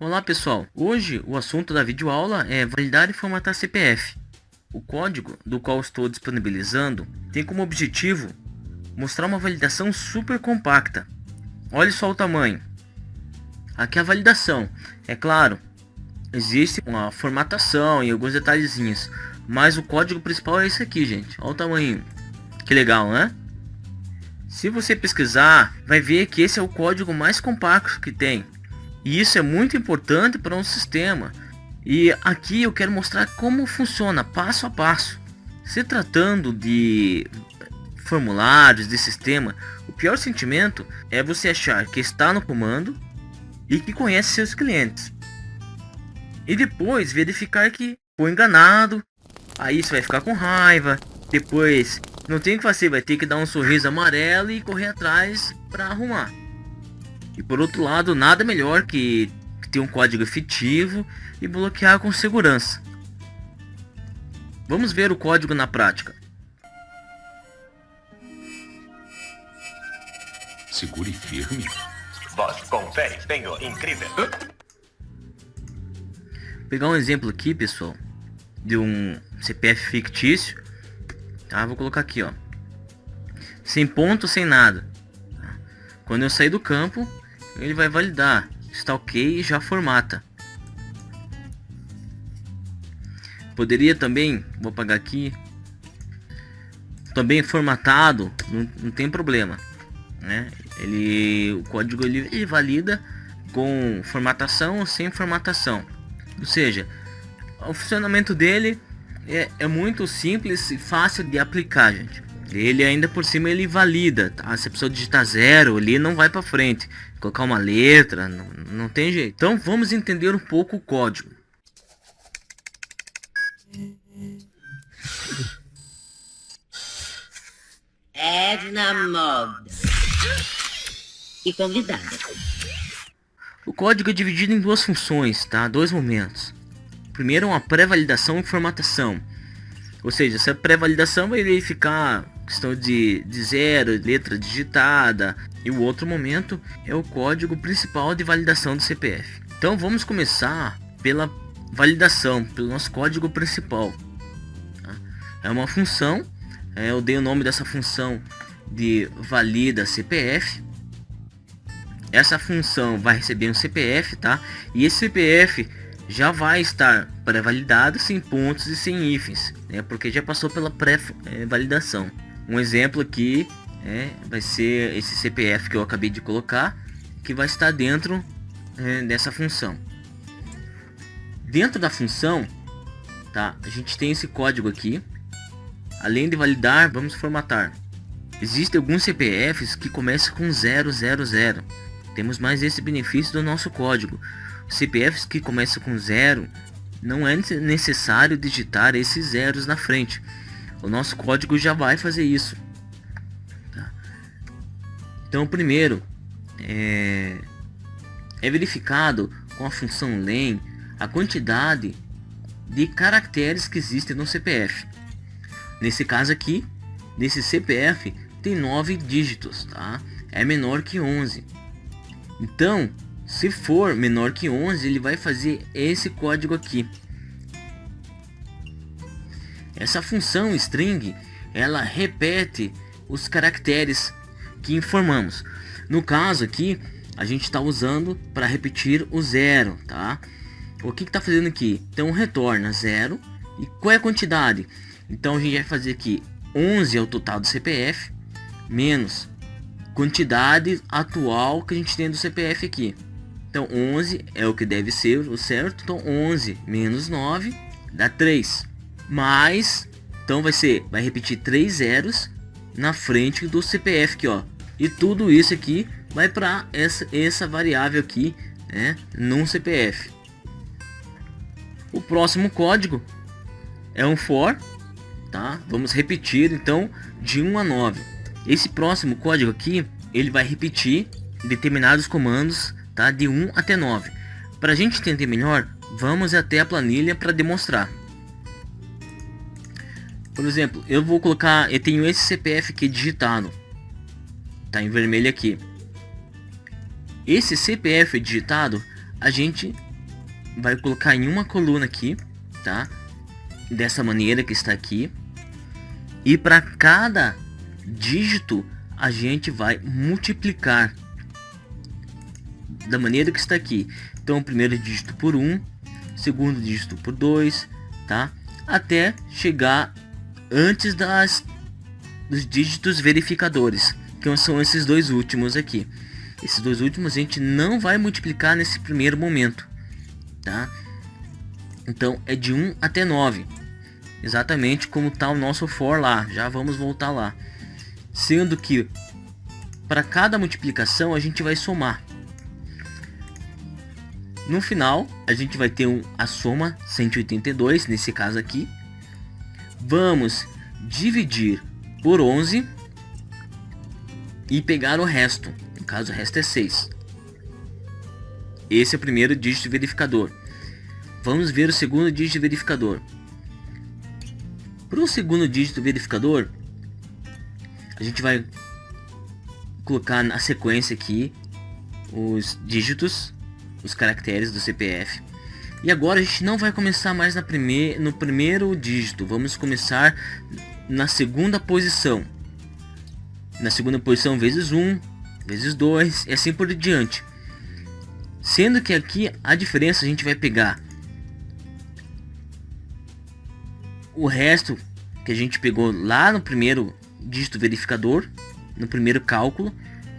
Olá pessoal, hoje o assunto da videoaula é validar e formatar CPF. O código do qual estou disponibilizando tem como objetivo mostrar uma validação super compacta. Olha só o tamanho. Aqui é a validação, é claro, existe uma formatação e alguns detalhezinhos, mas o código principal é esse aqui, gente. Olha o tamanho, que legal, né? Se você pesquisar, vai ver que esse é o código mais compacto que tem. E isso é muito importante para um sistema. E aqui eu quero mostrar como funciona passo a passo. Se tratando de formulários de sistema, o pior sentimento é você achar que está no comando e que conhece seus clientes. E depois verificar que foi enganado. Aí você vai ficar com raiva. Depois não tem o que fazer, vai ter que dar um sorriso amarelo e correr atrás para arrumar. E por outro lado, nada melhor que ter um código efetivo e bloquear com segurança. Vamos ver o código na prática. Segure firme. Voz com fé, empenho incrível. Vou pegar um exemplo aqui, pessoal, de um CPF fictício. Tá, vou colocar aqui, ó. Sem ponto, sem nada. Quando eu sair do campo, ele vai validar. Está ok e já formata. Poderia também, vou apagar aqui. Também formatado, não tem problema, né? O código ele valida com formatação ou sem formatação. Ou seja, o funcionamento dele é muito simples e fácil de aplicar, gente. Ele ainda por cima ele valida, tá? Se a pessoa digitar 0, ele não vai para frente. Colocar uma letra, não tem jeito. Então vamos entender um pouco o código. Edna Moda e convidada. O código é dividido em duas funções, tá? Dois momentos. Primeiro, uma pré-validação e formatação. Ou seja, essa pré-validação vai verificar questão de 0, letra digitada. E o outro momento é o código principal de validação do CPF. Então vamos começar pela validação, pelo nosso código principal. Tá? É uma função, eu dei o nome dessa função de valida CPF. Essa função vai receber um CPF, tá? E esse CPF já vai estar pré-validado sem pontos e sem hífens, né? Porque já passou pela pré-validação. Um exemplo aqui vai ser esse CPF que eu acabei de colocar, que vai estar dentro dessa função. Dentro da função, tá? A gente tem esse código aqui. Além de validar, vamos formatar. Existem alguns CPFs que começam com 000. Temos mais esse benefício do nosso código. CPFs que começam com 0, não é necessário digitar esses zeros na frente. O nosso código já vai fazer isso. Tá? Então, primeiro, é verificado com a função len a quantidade de caracteres que existem no CPF. Nesse caso aqui, nesse CPF, tem 9 dígitos, tá? É menor que 11. Então, se for menor que 11, ele vai fazer esse código aqui. Essa função string, ela repete os caracteres que informamos. No caso aqui, a gente está usando para repetir o 0, tá? O que está fazendo aqui? Então retorna 0. E qual é a quantidade? Então a gente vai fazer aqui 11 é o total do CPF, menos quantidade atual que a gente tem do CPF aqui. Então 11 é o que deve ser o certo. Então 11 menos 9 dá 3. Mais, então vai repetir 3 zeros na frente do CPF aqui, ó. E tudo isso aqui vai para essa variável aqui, né, num CPF. O próximo código é um for, tá? Vamos repetir então de 1 a 9. Esse próximo código aqui, ele vai repetir determinados comandos, tá? De 1 até 9. Para a gente entender melhor, vamos até a planilha para demonstrar. Por exemplo, eu tenho esse CPF aqui digitado, tá em vermelho aqui. Esse CPF digitado, a gente vai colocar em uma coluna aqui, tá? Dessa maneira que está aqui. E para cada dígito a gente vai multiplicar da maneira que está aqui. Então o primeiro dígito por 1, segundo dígito por 2, tá? Até chegar antes dos dígitos verificadores, que são esses dois últimos aqui. Esses dois últimos a gente não vai multiplicar nesse primeiro momento, tá? Então é de 1 até 9, exatamente como está o nosso for lá. Já vamos voltar lá, sendo que para cada multiplicação a gente vai somar. No final a gente vai ter a soma 182 nesse caso aqui. Vamos dividir por 11 e pegar o resto. No caso o resto é 6. Esse é o primeiro dígito verificador. Vamos ver o segundo dígito verificador. Para o segundo dígito verificador, a gente vai colocar na sequência aqui os dígitos, os caracteres do CPF. E agora a gente não vai começar mais no primeiro dígito. Vamos começar na segunda posição. Na segunda posição vezes 1, vezes 2 e assim por diante. Sendo que aqui a diferença a gente vai pegar o resto que a gente pegou lá no primeiro dígito verificador, no primeiro cálculo.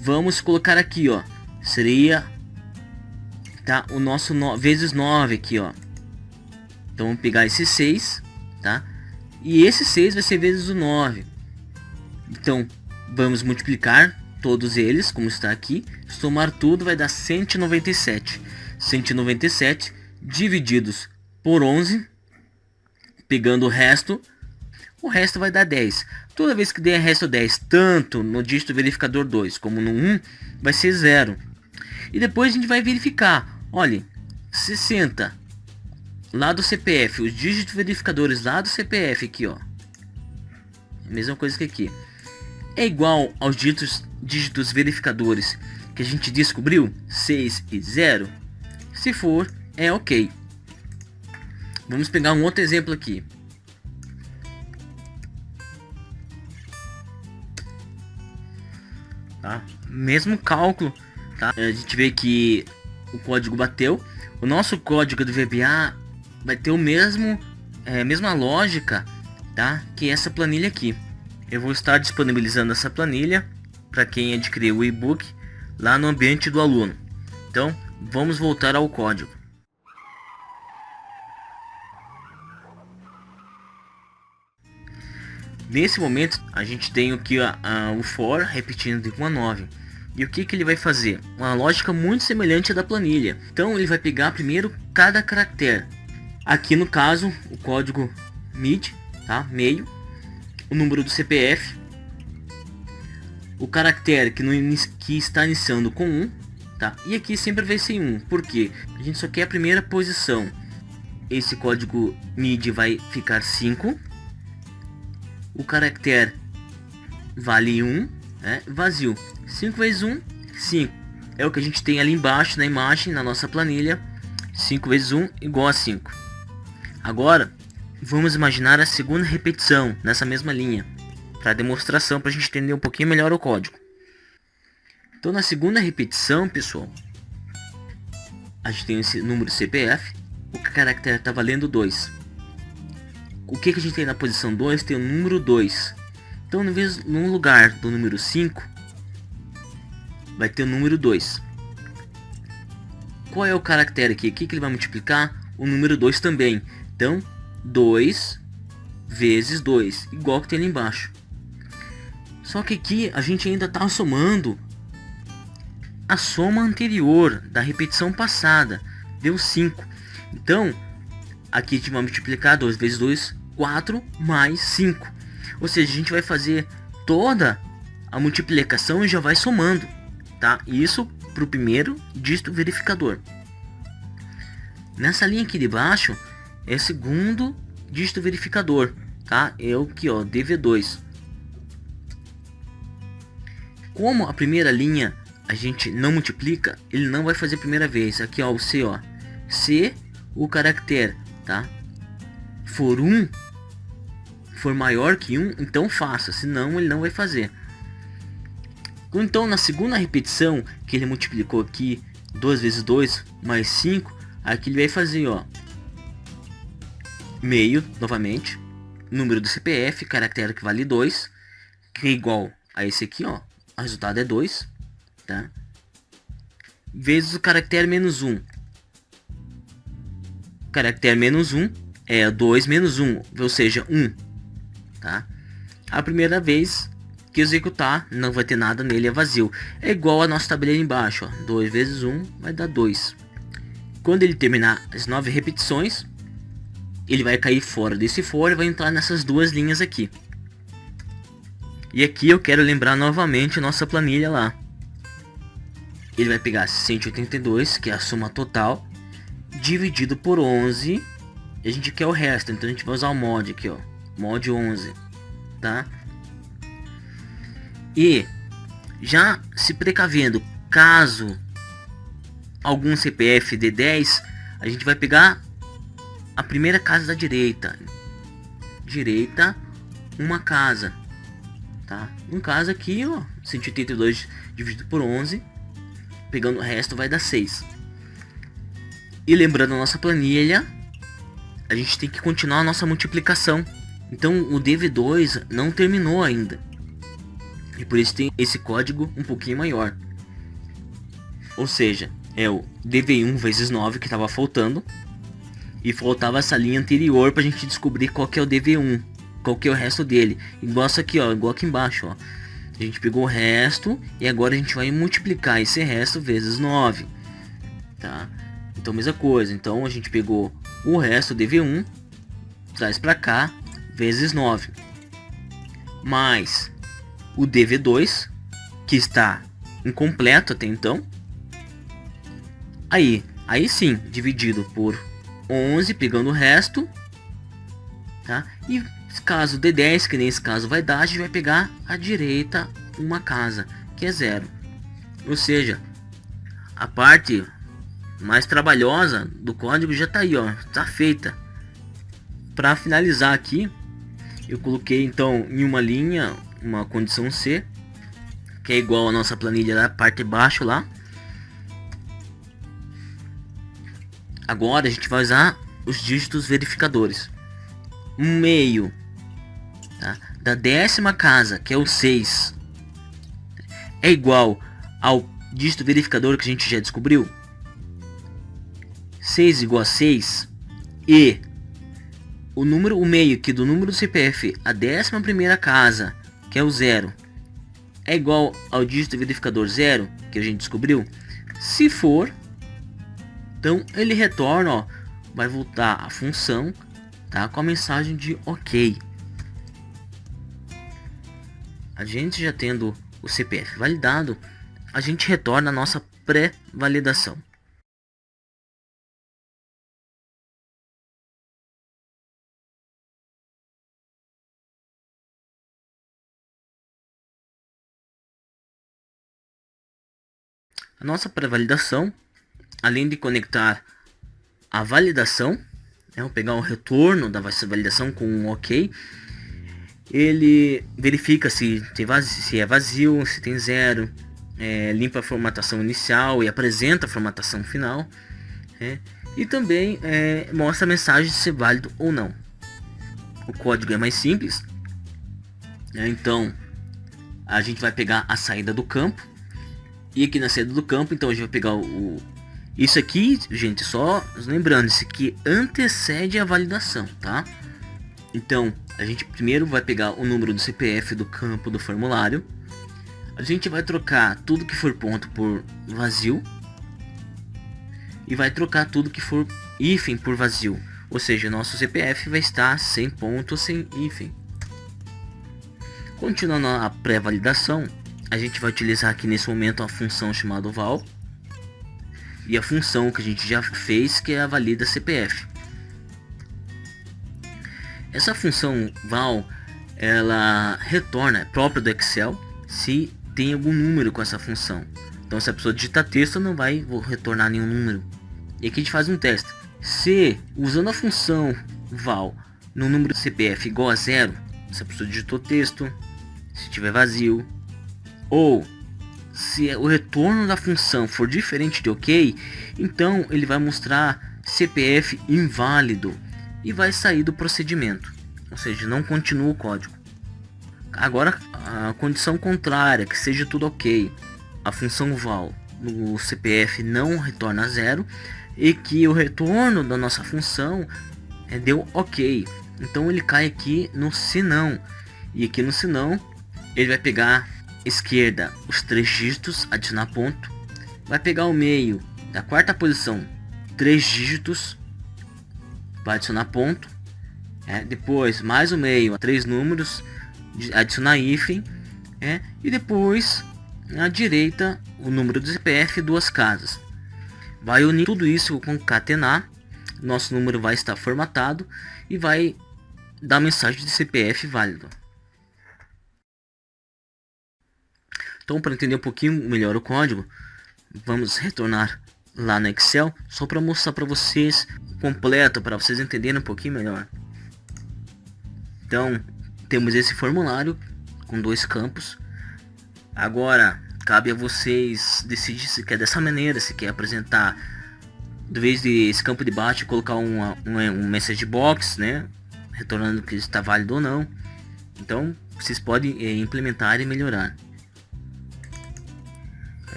Vamos colocar aqui, ó. Seria, tá, o nosso vezes 9 aqui, ó. Então vamos pegar esse 6, tá? E esse 6 vai ser vezes o 9. Então vamos multiplicar todos eles, como está aqui. Somar tudo vai dar 197. 197 divididos por 11, pegando o resto vai dar 10. Toda vez que der resto 10, tanto no dígito verificador 2 como no 1, vai ser 0. E depois a gente vai verificar. Olha, 60 lá do CPF, os dígitos verificadores lá do CPF aqui, ó. Mesma coisa que aqui. É igual aos dígitos verificadores que a gente descobriu, 6 e 0? Se for, é ok. Vamos pegar um outro exemplo aqui. Tá? Mesmo cálculo, tá? A gente vê que o código bateu. O nosso código do VBA vai ter a mesma lógica, tá? Que essa planilha aqui. Eu vou estar disponibilizando essa planilha para quem adquirir o e-book lá no ambiente do aluno. Então, vamos voltar ao código. Nesse momento, a gente tem aqui o for repetindo de 1 a 9. E o que ele vai fazer? Uma lógica muito semelhante à da planilha. Então, ele vai pegar primeiro cada caractere. Aqui no caso, o código mid, tá? Meio. O número do CPF. O caractere que está iniciando com 1, tá? E aqui sempre vai ser 1. Por quê? A gente só quer a primeira posição. Esse código mid vai ficar 5. O caractere vale 1, né? Vazio. 5 vezes 1, 5. É o que a gente tem ali embaixo na imagem, na nossa planilha. 5 vezes 1 igual a 5. Agora, vamos imaginar a segunda repetição nessa mesma linha. Para demonstração, para a gente entender um pouquinho melhor o código. Então, na segunda repetição, pessoal, a gente tem esse número CPF. O caractere está valendo 2. O que a gente tem na posição 2? Tem o número 2. Então, no lugar do número 5, vai ter o número 2. Qual é o caractere aqui? O que ele vai multiplicar? O número 2 também. Então, 2 vezes 2, igual que tem ali embaixo. Só que aqui a gente ainda está somando a soma anterior da repetição passada. Deu 5. Então, aqui a gente vai multiplicar 2 vezes 2, 4 mais 5. Ou seja, a gente vai fazer toda a multiplicação e já vai somando, tá? Isso para o primeiro dígito verificador. Nessa linha aqui de baixo é o segundo dígito verificador, tá? É o que, ó, DV2. Como a primeira linha a gente não multiplica, ele não vai fazer a primeira vez. Aqui, ó, o C, ó. C o caractere, tá, for maior que 1, então faça, senão ele não vai fazer. Então na segunda repetição que ele multiplicou aqui 2 vezes 2 mais 5, aqui ele vai fazer, ó, meio novamente, número do CPF, caractere que vale 2, que é igual a esse aqui, ó, o resultado é 2, tá, vezes o caractere menos 1. Caractere menos 1 é 2 menos 1, ou seja, 1, tá? A primeira vez que executar, não vai ter nada nele, é vazio. É igual a nossa tabela embaixo, ó, 2 vezes 1 vai dar 2. Quando ele terminar as 9 repetições, ele vai cair fora desse for e vai entrar nessas duas linhas aqui. E aqui eu quero lembrar novamente a nossa planilha lá. Ele vai pegar 182, que é a soma total, dividido por 11, e a gente quer o resto, então a gente vai usar o mod aqui, ó, mod 11, tá? E já se precavendo, caso algum CPF dê 10, a gente vai pegar a primeira casa da direita, uma casa, tá? No caso aqui, ó, 182 dividido por 11, pegando o resto vai dar 6. E lembrando a nossa planilha, a gente tem que continuar a nossa multiplicação. Então o DV2 não terminou ainda, e por isso tem esse código um pouquinho maior. Ou seja, é o DV1 vezes 9 que estava faltando, e faltava essa linha anterior para a gente descobrir qual que é o DV1, qual que é o resto dele. Igual isso aqui, ó, igual aqui embaixo, ó. A gente pegou o resto e agora a gente vai multiplicar esse resto vezes 9, tá? Então mesma coisa, então a gente pegou o resto DV1, traz para cá, vezes 9, mais o DV2, que está incompleto até então. Aí sim, dividido por 11, pegando o resto, tá? E caso dê 10, que nem esse caso vai dar, a gente vai pegar à direita uma casa, que é 0. Ou seja, a parte mais trabalhosa do código já tá aí, ó, tá feita. Para finalizar aqui, eu coloquei então em uma linha uma condição C, que é igual a nossa planilha da parte de baixo lá. Agora a gente vai usar os dígitos verificadores. Um meio, tá, da 10ª casa, que é o 6, é igual ao dígito verificador que a gente já descobriu. 6 igual a 6, e o meio que do número do CPF, a 11ª casa, que é o 0, é igual ao dígito verificador 0, que a gente descobriu. Se for, então ele retorna, ó, vai voltar a função, tá, com a mensagem de OK. A gente já tendo o CPF validado, a gente retorna a nossa pré-validação. A nossa pré-validação, além de conectar a validação, vou pegar o retorno da validação com um OK, ele verifica se é vazio, se tem 0, limpa a formatação inicial e apresenta a formatação final, e também mostra a mensagem se é válido ou não. O código é mais simples, então a gente vai pegar a saída do campo, e aqui na saída do campo, então a gente vai pegar isso aqui, gente, só lembrando, isso aqui antecede a validação, tá? Então, a gente primeiro vai pegar o número do CPF do campo do formulário. A gente vai trocar tudo que for ponto por vazio. E vai trocar tudo que for hífen por vazio. Ou seja, nosso CPF vai estar sem ponto, sem hífen. Continuando a pré-validação, a gente vai utilizar aqui nesse momento a função chamada val. E a função que a gente já fez, que é a valida CPF. Essa função val, ela retorna, é própria do Excel, se tem algum número com essa função. Então se a pessoa digitar texto, não vai retornar nenhum número. E aqui a gente faz um teste. Se usando a função val no número do CPF igual a 0, se a pessoa digitou texto, se tiver vazio, ou se o retorno da função for diferente de ok, então ele vai mostrar CPF inválido e vai sair do procedimento, ou seja, não continua o código. Agora a condição contrária, que seja tudo ok, a função val no CPF não retorna 0 e que o retorno da nossa função deu ok, então ele cai aqui no senão, e aqui no senão ele vai pegar esquerda os 3 dígitos, adicionar ponto, vai pegar o meio da quarta posição 3 dígitos, vai adicionar ponto, depois mais o meio a 3 números, adicionar hífen, e depois à direita o número do CPF 2 casas. Vai unir tudo isso, concatenar, nosso número vai estar formatado e vai dar mensagem de CPF válido. Então, para entender um pouquinho melhor o código, vamos retornar lá no Excel, só para mostrar para vocês completo, para vocês entenderem um pouquinho melhor. Então, temos esse formulário com 2 campos. Agora, cabe a vocês decidir se quer dessa maneira, se quer apresentar, do vez de esse campo de bate, colocar um message box, né, retornando que está válido ou não. Então, vocês podem implementar e melhorar.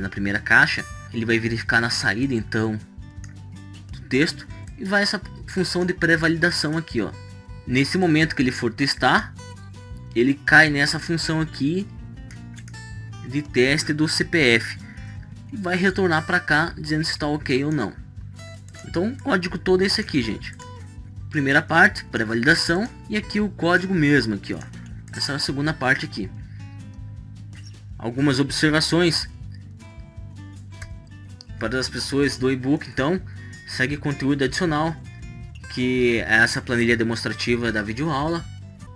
Na primeira caixa, ele vai verificar na saída então do texto e vai essa função de pré-validação aqui, ó. Nesse momento que ele for testar, ele cai nessa função aqui de teste do CPF e vai retornar para cá dizendo se está ok ou não. Então o código todo é esse aqui, gente. Primeira parte, pré-validação, e aqui o código mesmo aqui, ó. Essa é a segunda parte aqui. Algumas observações para as pessoas do e-book, então segue conteúdo adicional, que é essa planilha demonstrativa da videoaula,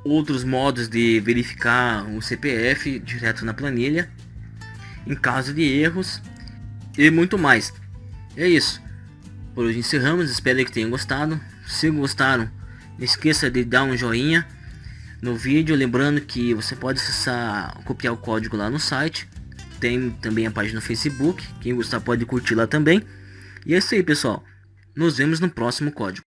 outros modos de verificar o CPF direto na planilha em caso de erros e muito mais. É isso, por hoje encerramos, espero que tenham gostado. Se gostaram, não esqueça de dar um joinha no vídeo, lembrando que você pode acessar, copiar o código lá no site. Tem também a página no Facebook, quem gostar pode curtir lá também. E é isso aí, pessoal, nos vemos no próximo código.